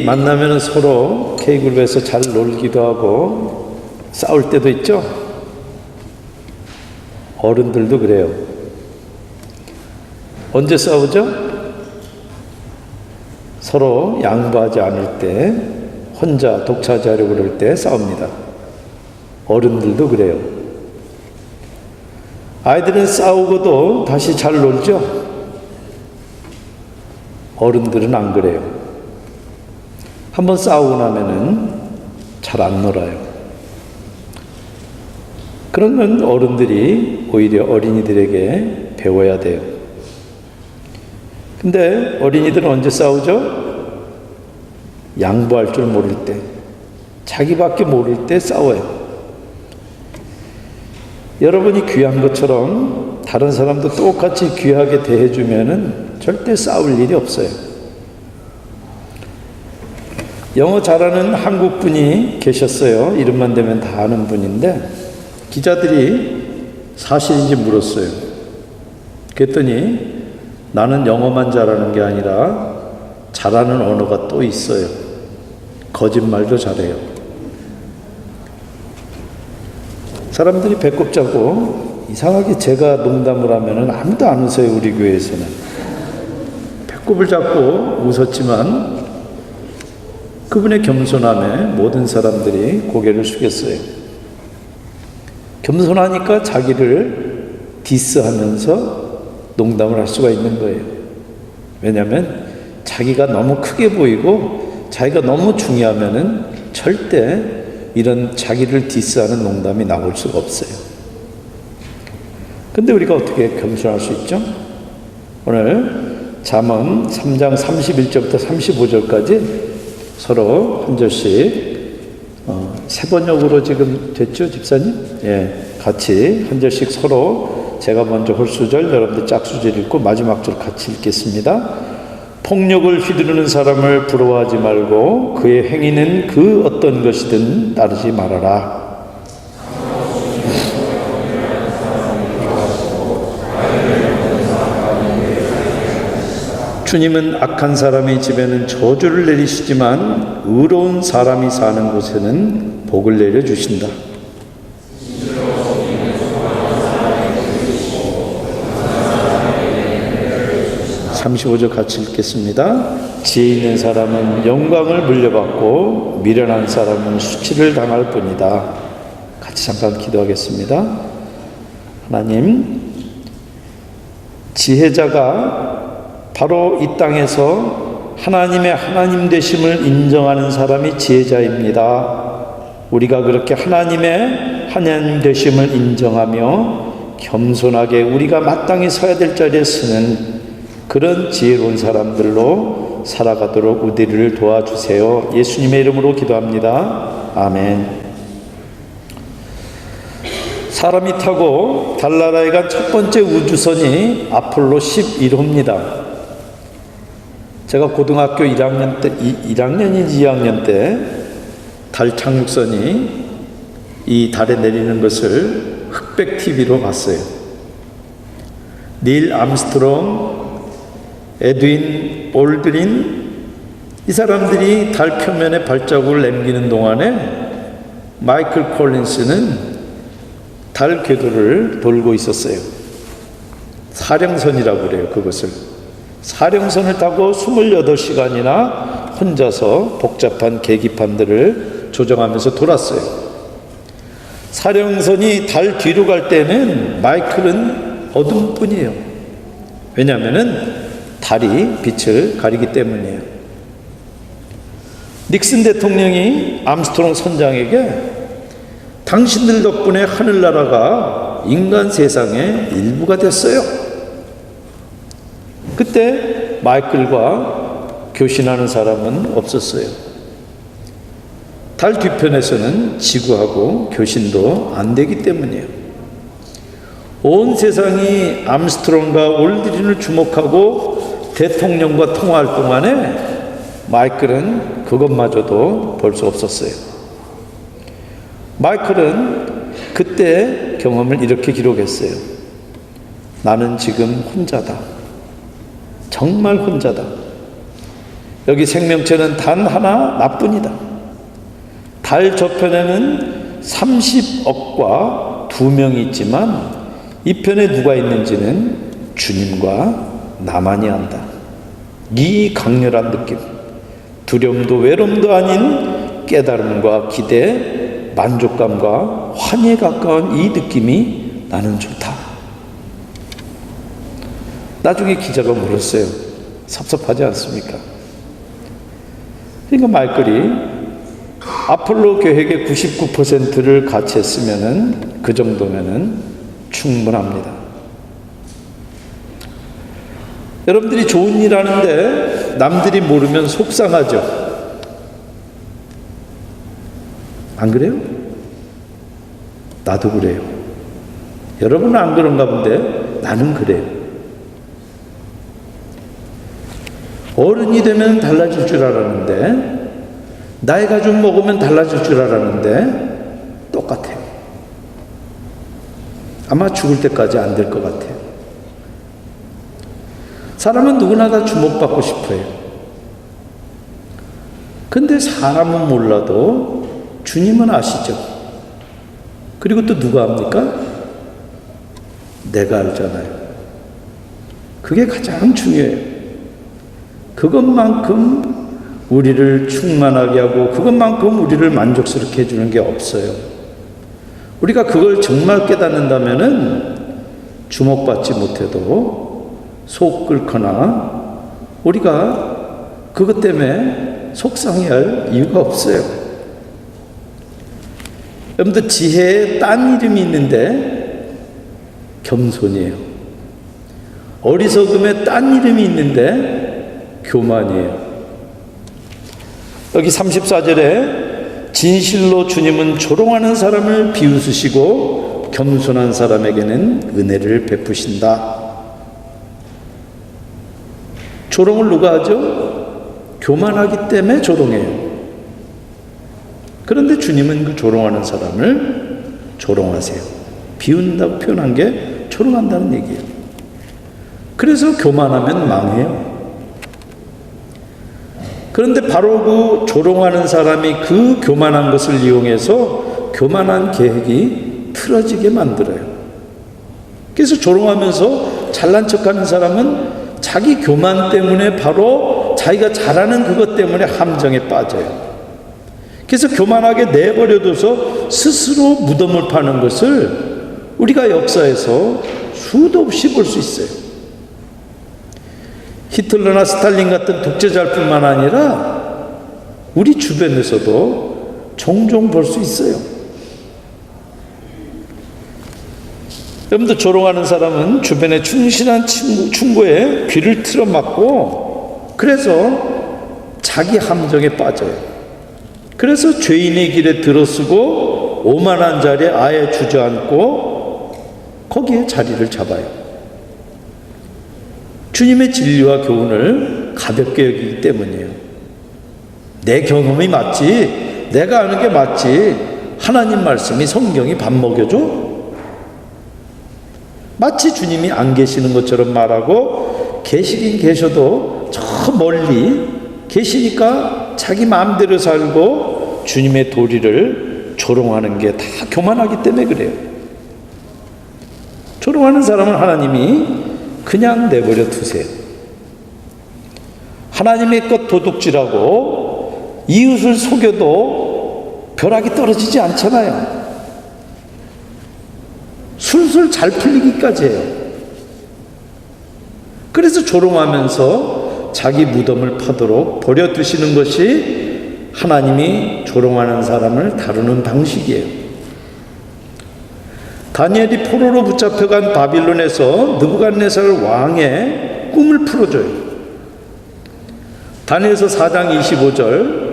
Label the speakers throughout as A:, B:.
A: 만나면 서로 K그룹에서 잘 놀기도 하고 싸울 때도 있죠. 어른들도 그래요. 언제 싸우죠? 서로 양보하지 않을 때, 혼자 독차지하려고 그럴 때 싸웁니다. 어른들도 그래요. 아이들은 싸우고도 다시 잘 놀죠. 어른들은 안 그래요. 한번 싸우고 나면은 잘 안 놀아요. 그런 건 어른들이 오히려 어린이들에게 배워야 돼요. 근데 어린이들은 언제 싸우죠? 양보할 줄 모를 때, 자기밖에 모를 때 싸워요. 여러분이 귀한 것처럼 다른 사람도 똑같이 귀하게 대해주면은 절대 싸울 일이 없어요. 영어 잘하는 한국 분이 계셨어요. 이름만 대면 다 아는 분인데, 기자들이 사실인지 물었어요. 그랬더니 나는 영어만 잘하는 게 아니라 잘하는 언어가 또 있어요. 거짓말도 잘해요. 사람들이 배꼽 잡고, 이상하게 제가 농담을 하면은 아무도 안 웃어요. 우리 교회에서는. 배꼽을 잡고 웃었지만 그분의 겸손함에 모든 사람들이 고개를 숙였어요. 겸손하니까 자기를 디스하면서 농담을 할 수가 있는 거예요. 왜냐하면 자기가 너무 크게 보이고 자기가 너무 중요하면은 절대 이런 자기를 디스하는 농담이 나올 수가 없어요. 근데 우리가 어떻게 겸손할 수 있죠? 오늘 잠언 3장 31절부터 35절까지 서로 한 절씩 세 번역으로 지금 됐죠, 집사님? 예, 같이 한 절씩 서로, 제가 먼저 홀수절, 여러분들 짝수절 읽고 마지막 절 같이 읽겠습니다. 폭력을 휘두르는 사람을 부러워하지 말고 그의 행위는 그 어떤 것이든 따르지 말아라. 주님은 악한 사람의 집에는 저주를 내리시지만 의로운 사람이 사는 곳에는 복을 내려주신다. 35절 같이 읽겠습니다. 지혜 있는 사람은 영광을 물려받고 미련한 사람은 수치를 당할 뿐이다. 같이 잠깐 기도하겠습니다. 하나님, 지혜자가 바로 이 땅에서 하나님의 하나님 되심을 인정하는 사람이 지혜자입니다. 우리가 그렇게 하나님의 하나님 되심을 인정하며 겸손하게 우리가 마땅히 서야 될 자리에 서는 그런 지혜로운 사람들로 살아가도록 우리를 도와주세요. 예수님의 이름으로 기도합니다. 아멘. 사람이 타고 달나라에 간 첫 번째 우주선이 아폴로 11호입니다. 제가 고등학교 1학년 때, 1학년인지 2학년 때 달 착륙선이 이 달에 내리는 것을 흑백 TV로 봤어요. 닐 암스트롱, 에드윈 올드린, 이 사람들이 달 표면에 발자국을 남기는 동안에 마이클 콜린스는 달 궤도를 돌고 있었어요. 사령선이라고 그래요. 그것을 사령선을 타고 28시간이나 혼자서 복잡한 계기판들을 조정하면서 돌았어요. 사령선이 달 뒤로 갈 때는 마이클은 어둠뿐이에요. 왜냐하면은 달이 빛을 가리기 때문이에요. 닉슨 대통령이 암스트롱 선장에게 당신들 덕분에 하늘나라가 인간 세상의 일부가 됐어요. 그때 마이클과 교신하는 사람은 없었어요. 달 뒤편에서는 지구하고 교신도 안 되기 때문이에요. 온 세상이 암스트롱과 올드린을 주목하고 대통령과 통화할 동안에 마이클은 그것마저도 볼 수 없었어요. 마이클은 그때 경험을 이렇게 기록했어요. 나는 지금 혼자다. 정말 혼자다. 여기 생명체는 단 하나 나뿐이다. 달 저편에는 30억과 2명이 있지만 이 편에 누가 있는지는 주님과 나만이 안다. 이 강렬한 느낌, 두려움도 외로움도 아닌 깨달음과 기대, 만족감과 환희에 가까운 이 느낌이 나는 좋다. 나중에 기자가 물었어요. 섭섭하지 않습니까? 그러니까 말거리, 아폴로 계획의 99%를 같이 했으면은 그 정도면은 충분합니다. 여러분들이 좋은 일 하는데 남들이 모르면 속상하죠? 안 그래요? 나도 그래요. 여러분은 안 그런가 본데 나는 그래요. 어른이 되면 달라질 줄 알았는데, 나이가 좀 먹으면 달라질 줄 알았는데 똑같아요. 아마 죽을 때까지 안 될 것 같아요. 사람은 누구나 다 주목받고 싶어요. 근데 사람은 몰라도 주님은 아시죠? 그리고 또 누가 압니까? 내가 알잖아요. 그게 가장 중요해요. 그것만큼 우리를 충만하게 하고 그것만큼 우리를 만족스럽게 해주는 게 없어요. 우리가 그걸 정말 깨닫는다면은 주목받지 못해도 속 끓거나 우리가 그것 때문에 속상해할 이유가 없어요. 여러분들 지혜에 딴 이름이 있는데 겸손이에요. 어리석음에 딴 이름이 있는데 교만이에요. 여기 34절에 진실로 주님은 조롱하는 사람을 비웃으시고 겸손한 사람에게는 은혜를 베푸신다. 조롱을 누가 하죠? 교만하기 때문에 조롱해요. 그런데 주님은 그 조롱하는 사람을 조롱하세요. 비웃는다고 표현한 게 조롱한다는 얘기예요. 그래서 교만하면 망해요. 그런데 바로 그 조롱하는 사람이 그 교만한 것을 이용해서 교만한 계획이 틀어지게 만들어요. 그래서 조롱하면서 잘난 척하는 사람은 자기 교만 때문에 바로 자기가 잘하는 그것 때문에 함정에 빠져요. 그래서 교만하게 내버려둬서 스스로 무덤을 파는 것을 우리가 역사에서 수도 없이 볼 수 있어요. 히틀러나 스탈린 같은 독재자일 뿐만 아니라 우리 주변에서도 종종 볼 수 있어요. 여러분들 조롱하는 사람은 주변에 충실한 충고에 귀를 틀어막고 그래서 자기 함정에 빠져요. 그래서 죄인의 길에 들어서고 오만한 자리에 아예 주저앉고 거기에 자리를 잡아요. 주님의 진리와 교훈을 가볍게 여기기 때문이에요. 내 경험이 맞지, 내가 아는 게 맞지, 하나님 말씀이 성경이 밥 먹여줘? 마치 주님이 안 계시는 것처럼 말하고 계시긴 계셔도 저 멀리 계시니까 자기 마음대로 살고 주님의 도리를 조롱하는 게 다 교만하기 때문에 그래요. 조롱하는 사람은 하나님이 그냥 내버려 두세요. 하나님의 것 도둑질하고 이웃을 속여도 벼락이 떨어지지 않잖아요. 술술 잘 풀리기까지 해요. 그래서 조롱하면서 자기 무덤을 파도록 버려두시는 것이 하나님이 조롱하는 사람을 다루는 방식이에요. 다니엘이 포로로 붙잡혀간 바빌론에서 느부갓네살 왕의 꿈을 풀어줘요. 다니엘서 4장 25절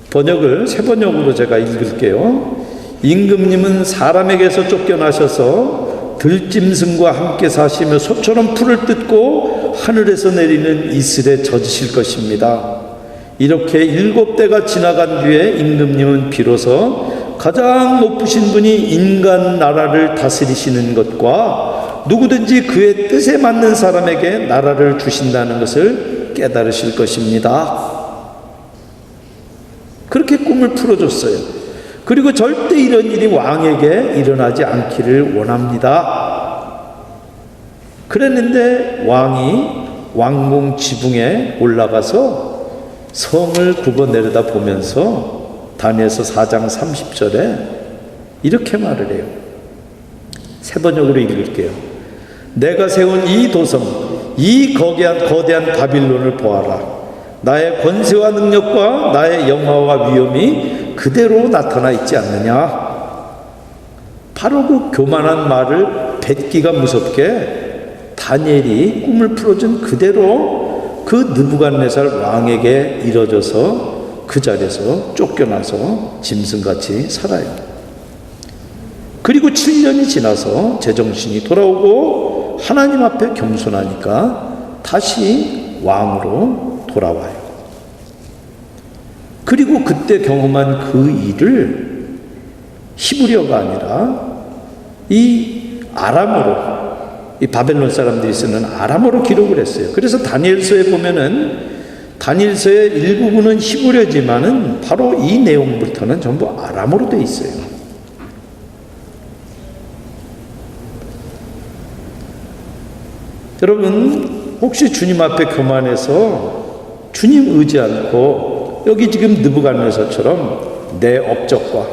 A: 번역을 새 번역으로 제가 읽을게요. 임금님은 사람에게서 쫓겨나셔서 들짐승과 함께 사시며 소처럼 풀을 뜯고 하늘에서 내리는 이슬에 젖으실 것입니다. 이렇게 7대가 지나간 뒤에 임금님은 비로소 가장 높으신 분이 인간 나라를 다스리시는 것과 누구든지 그의 뜻에 맞는 사람에게 나라를 주신다는 것을 깨달으실 것입니다. 그렇게 꿈을 풀어줬어요. 그리고 절대 이런 일이 왕에게 일어나지 않기를 원합니다. 그랬는데 왕이 왕궁 지붕에 올라가서 성을 굽어 내려다 보면서 다니엘서 4장 30절에 이렇게 말을 해요. 세 번역으로 읽을게요. 내가 세운 이 도성, 이 거대한 바빌론을 보아라. 나의 권세와 능력과 나의 영화와 위엄이 그대로 나타나 있지 않느냐. 바로 그 교만한 말을 뱉기가 무섭게 다니엘이 꿈을 풀어준 그대로 그 느부갓네살 왕에게 이뤄져서 그 자리에서 쫓겨나서 짐승같이 살아요. 그리고 7년이 지나서 제정신이 돌아오고 하나님 앞에 겸손하니까 다시 왕으로 돌아와요. 그리고 그때 경험한 그 일을 히브리어가 아니라 이 아람어로, 이 바벨론 사람들이 쓰는 아람어로 기록을 했어요. 그래서 다니엘서에 보면은 다니엘서의 일부분은 히브리어지만은 바로 이 내용부터는 전부 아람어로 되어 있어요. 여러분, 혹시 주님 앞에 교만해서 주님 의지 않고 여기 지금 느부갓네살처럼 내 업적과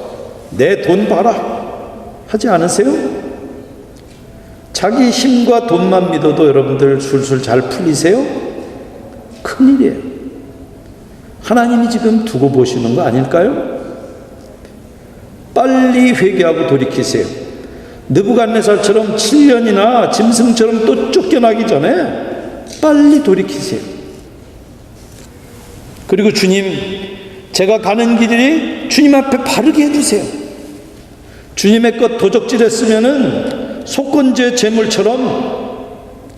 A: 내 돈 봐라 하지 않으세요? 자기 힘과 돈만 믿어도 여러분들 술술 잘 풀리세요? 큰일이에요. 하나님이 지금 두고 보시는 거 아닐까요? 빨리 회개하고 돌이키세요. 느부갓네살처럼 7년이나 짐승처럼 또 쫓겨나기 전에 빨리 돌이키세요. 그리고 주님, 제가 가는 길이 주님 앞에 바르게 해주세요. 주님의 것 도적질했으면은 속건제 제물처럼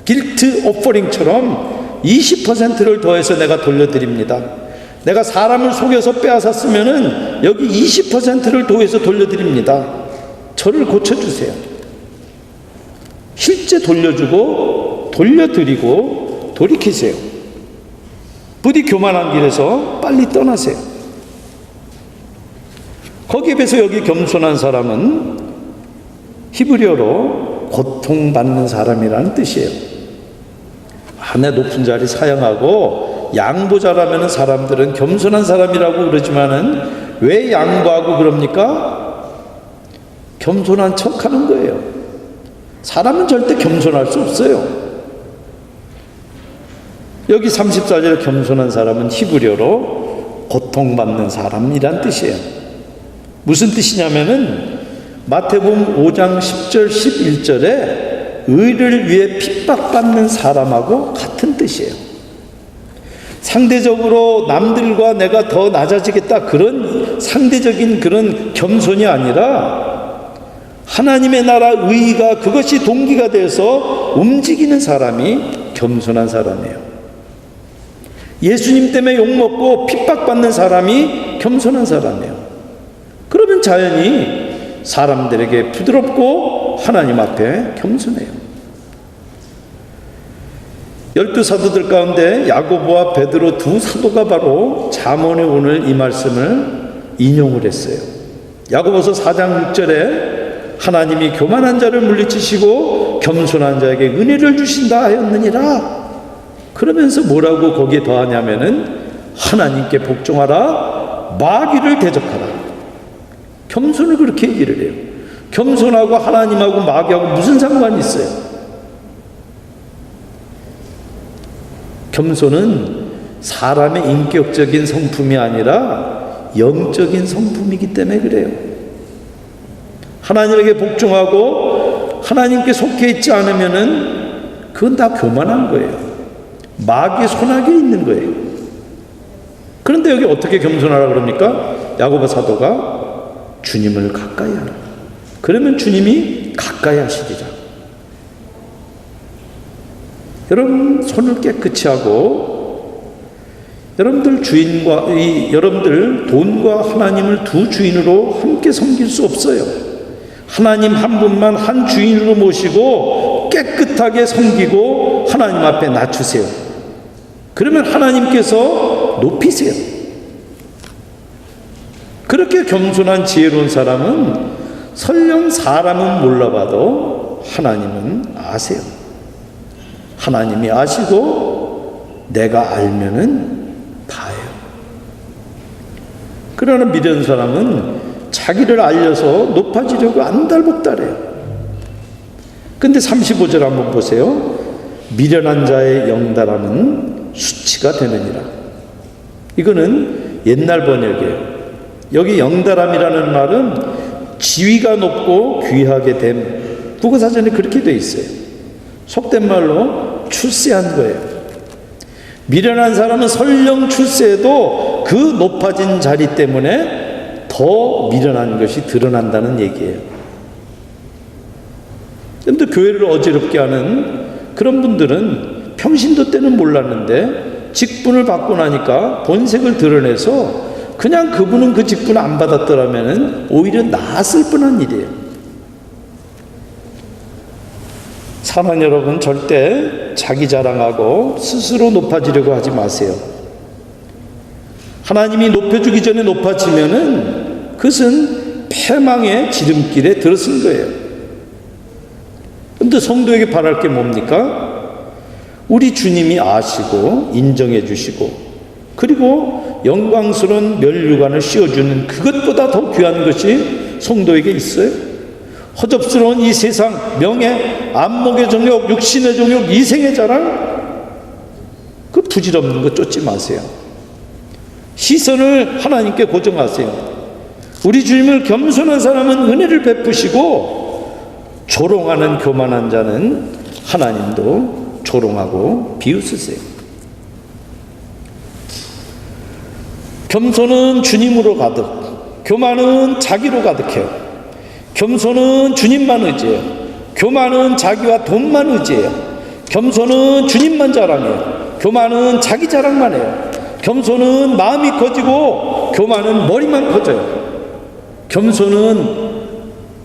A: 길트 오퍼링처럼 20%를 더해서 내가 돌려드립니다. 내가 사람을 속여서 빼앗았으면은 여기 20%를 더해서 돌려드립니다. 저를 고쳐주세요. 실제 돌려주고 돌려드리고 돌이키세요. 부디 교만한 길에서 빨리 떠나세요. 거기에 비해서 여기 겸손한 사람은 히브리어로 고통받는 사람이라는 뜻이에요. 내 높은 자리 사양하고 양보자라면 사람들은 겸손한 사람이라고 그러지만은 왜 양보하고 그럽니까? 겸손한 척 하는 거예요. 사람은 절대 겸손할 수 없어요. 여기 34절에 겸손한 사람은 히브리어로 고통받는 사람이란 뜻이에요. 무슨 뜻이냐면은 마태복음 5장 10절 11절에 의를 위해 핍박받는 사람하고 같은 뜻이에요. 상대적으로 남들과 내가 더 낮아지겠다 그런 상대적인 그런 겸손이 아니라 하나님의 나라 의의가 그것이 동기가 돼서 움직이는 사람이 겸손한 사람이에요. 예수님 때문에 욕먹고 핍박받는 사람이 겸손한 사람이에요. 그러면 자연히 사람들에게 부드럽고 하나님 앞에 겸손해요. 12사도들 가운데 야고보와 베드로 두 사도가 바로 잠언에 오늘 이 말씀을 인용을 했어요. 야고보서 4장 6절에 하나님이 교만한 자를 물리치시고 겸손한 자에게 은혜를 주신다 하였느니라. 그러면서 뭐라고 거기에 더하냐면은 하나님께 복종하라, 마귀를 대적하라. 겸손을 그렇게 얘기를 해요. 겸손하고 하나님하고 마귀하고 무슨 상관이 있어요? 겸손은 사람의 인격적인 성품이 아니라 영적인 성품이기 때문에 그래요. 하나님에게 복종하고 하나님께 속해 있지 않으면은 그건 다 교만한 거예요. 마귀의 손아귀에 있는 거예요. 그런데 여기 어떻게 겸손하라 그럽니까? 야고보 사도가 주님을 가까이 하라. 그러면 주님이 가까이 하시리라. 여러분 손을 깨끗이 하고 여러분들 여러분들 돈과 하나님을 두 주인으로 함께 섬길 수 없어요. 하나님 한 분만 한 주인으로 모시고 깨끗하게 섬기고 하나님 앞에 낮추세요. 그러면 하나님께서 높이세요. 그렇게 겸손한 지혜로운 사람은 설령 사람은 몰라봐도 하나님은 아세요. 하나님이 아시고 내가 알면은 다예요. 그러나 미련한 사람은 자기를 알려서 높아지려고 안달복달해요. 근데 35절 한번 보세요. 미련한 자의 영달함은 수치가 되느니라. 이거는 옛날 번역이에요. 여기 영달함이라는 말은 지위가 높고 귀하게 됨. 국어사전에 그렇게 돼 있어요. 속된 말로 출세한 거예요. 미련한 사람은 설령 출세해도 그 높아진 자리 때문에 더 미련한 것이 드러난다는 얘기예요. 그런데 교회를 어지럽게 하는 그런 분들은 평신도 때는 몰랐는데 직분을 받고 나니까 본색을 드러내서 그냥 그분은 그 직분을 안 받았더라면 오히려 나았을 뻔한 일이에요. 사랑 여러분, 절대 자기 자랑하고 스스로 높아지려고 하지 마세요. 하나님이 높여주기 전에 높아지면은 그것은 패망의 지름길에 들어선 거예요. 근데 성도에게 바랄 게 뭡니까? 우리 주님이 아시고 인정해 주시고 그리고 영광스러운 면류관을 씌워주는 그것보다 더 귀한 것이 성도에게 있어요? 허접스러운 이 세상, 명예, 안목의 정욕, 육신의 정욕, 이생의 자랑, 그 부질없는 거 쫓지 마세요. 시선을 하나님께 고정하세요. 우리 주님을 겸손한 사람은 은혜를 베푸시고 조롱하는 교만한 자는 하나님도 조롱하고 비웃으세요. 겸손은 주님으로 가득, 교만은 자기로 가득해요. 겸손은 주님만 의지해요. 교만은 자기와 돈만 의지해요. 겸손은 주님만 자랑해요. 교만은 자기 자랑만 해요. 겸손은 마음이 커지고 교만은 머리만 커져요. 겸손은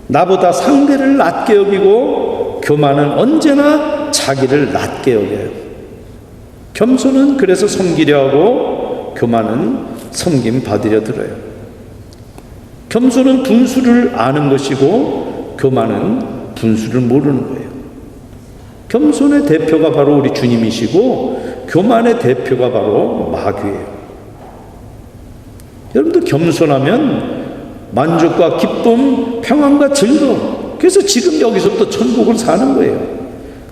A: 나보다 상대를 낮게 여기고 교만은 언제나 자기를 낮게 여겨요. 겸손은 그래서 섬기려 하고 교만은 섬김 받으려 들어요. 겸손은 분수를 아는 것이고 교만은 분수를 모르는 거예요. 겸손의 대표가 바로 우리 주님이시고 교만의 대표가 바로 마귀예요. 여러분들 겸손하면 만족과 기쁨, 평안과 즐거움, 그래서 지금 여기서부터 천국을 사는 거예요.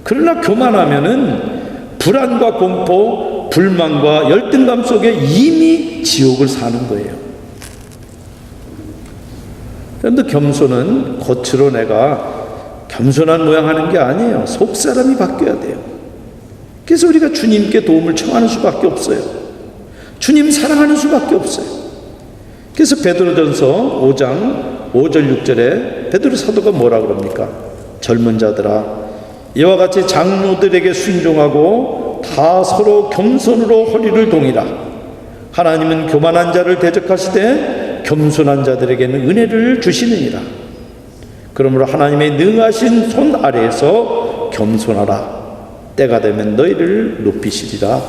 A: 그러나 교만하면은 불안과 공포, 불만과 열등감 속에 이미 지옥을 사는 거예요. 그런데 겸손은 겉으로 내가 겸손한 모양 하는 게 아니에요. 속 사람이 바뀌어야 돼요. 그래서 우리가 주님께 도움을 청하는 수밖에 없어요. 주님 사랑하는 수밖에 없어요. 그래서 베드로전서 5장 5절 6절에 베드로 사도가 뭐라 그럽니까? 젊은 자들아, 이와 같이 장로들에게 순종하고 다 서로 겸손으로 허리를 동이라. 하나님은 교만한 자를 대적하시되 겸손한 자들에게는 은혜를 주시느니라. 그러므로 하나님의 능하신 손 아래에서 겸손하라. 때가 되면 너희를 높이시리라.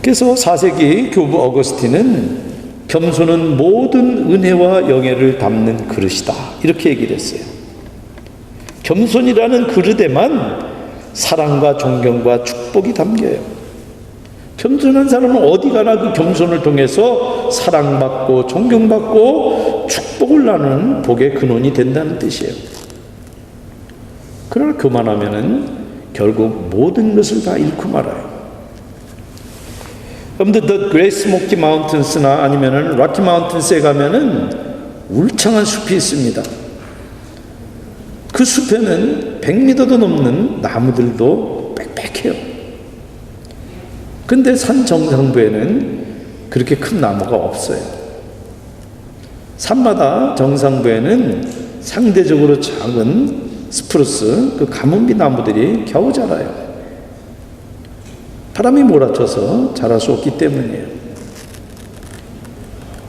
A: 그래서 4세기 교부 어거스틴은 겸손은 모든 은혜와 영예를 담는 그릇이다, 이렇게 얘기를 했어요. 겸손이라는 그릇에만 사랑과 존경과 축복이 담겨요. 겸손한 사람은 어디 가나 그 겸손을 통해서 사랑받고 존경받고 축복을 나누는 복의 근원이 된다는 뜻이에요. 그러나 교만하면은 결국 모든 것을 다 잃고 말아요. 여러분들 The Great Smoky Mountains나 아니면은 Rocky Mountains에 가면은 울창한 숲이 있습니다. 그 숲에는 100m도 넘는 나무들도 빽빽해요. 근데 산 정상부에는 그렇게 큰 나무가 없어요. 산마다 정상부에는 상대적으로 작은 스프루스, 그 가뭄비 나무들이 겨우 자라요. 바람이 몰아쳐서 자랄 수 없기 때문이에요.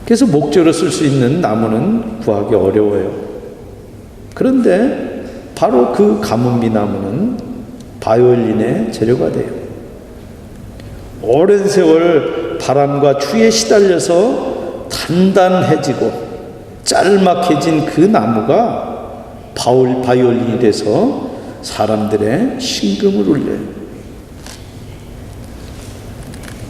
A: 그래서 목재로 쓸 수 있는 나무는 구하기 어려워요. 그런데 바로 그 가뭄비 나무는 바이올린의 재료가 돼요. 오랜 세월 바람과 추위에 시달려서 단단해지고 짤막해진 그 나무가 바이올린이 돼서 사람들의 심금을 울려요.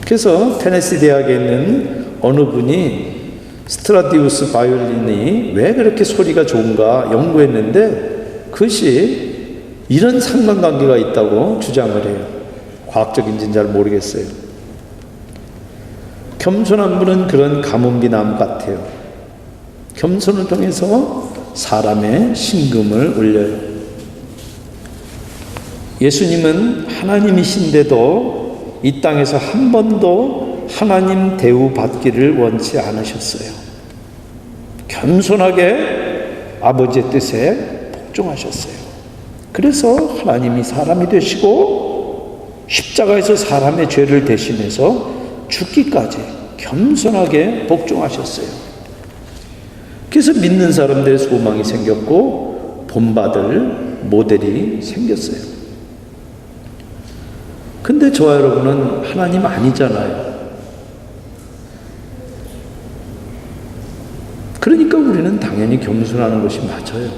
A: 그래서 테네시 대학에 있는 어느 분이 스트라디우스 바이올린이 왜 그렇게 소리가 좋은가 연구했는데 그것이 이런 상관관계가 있다고 주장을 해요. 과학적인지는 잘 모르겠어요. 겸손한 분은 그런 가뭄비나무 같아요. 겸손을 통해서 사람의 심금을 울려요. 예수님은 하나님이신데도 이 땅에서 한 번도 하나님 대우 받기를 원치 않으셨어요. 겸손하게 아버지의 뜻에 복종하셨어요. 그래서 하나님이 사람이 되시고 십자가에서 사람의 죄를 대신해서 죽기까지 겸손하게 복종하셨어요. 그래서 믿는 사람들의 소망이 생겼고 본받을 모델이 생겼어요. 근데 저와 여러분은 하나님 아니잖아요. 그러니까 우리는 당연히 겸손하는 것이 맞아요.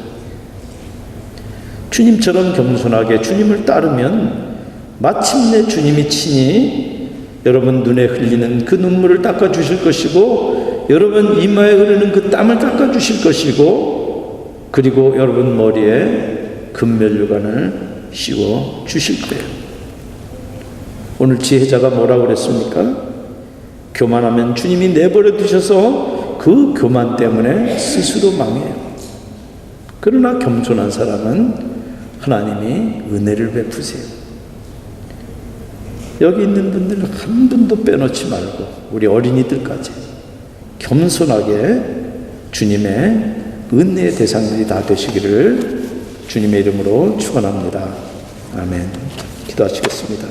A: 주님처럼 겸손하게 주님을 따르면 마침내 주님이 친히 여러분 눈에 흘리는 그 눈물을 닦아주실 것이고 여러분 이마에 흐르는 그 땀을 닦아주실 것이고 그리고 여러분 머리에 금면류관을 씌워 주실 거예요. 오늘 지혜자가 뭐라고 그랬습니까? 교만하면 주님이 내버려 두셔서 그 교만 때문에 스스로 망해요. 그러나 겸손한 사람은 하나님이 은혜를 베푸세요. 여기 있는 분들 한 분도 빼놓지 말고 우리 어린이들까지 겸손하게 주님의 은혜의 대상들이 다 되시기를 주님의 이름으로 축원합니다. 아멘. 기도하시겠습니다.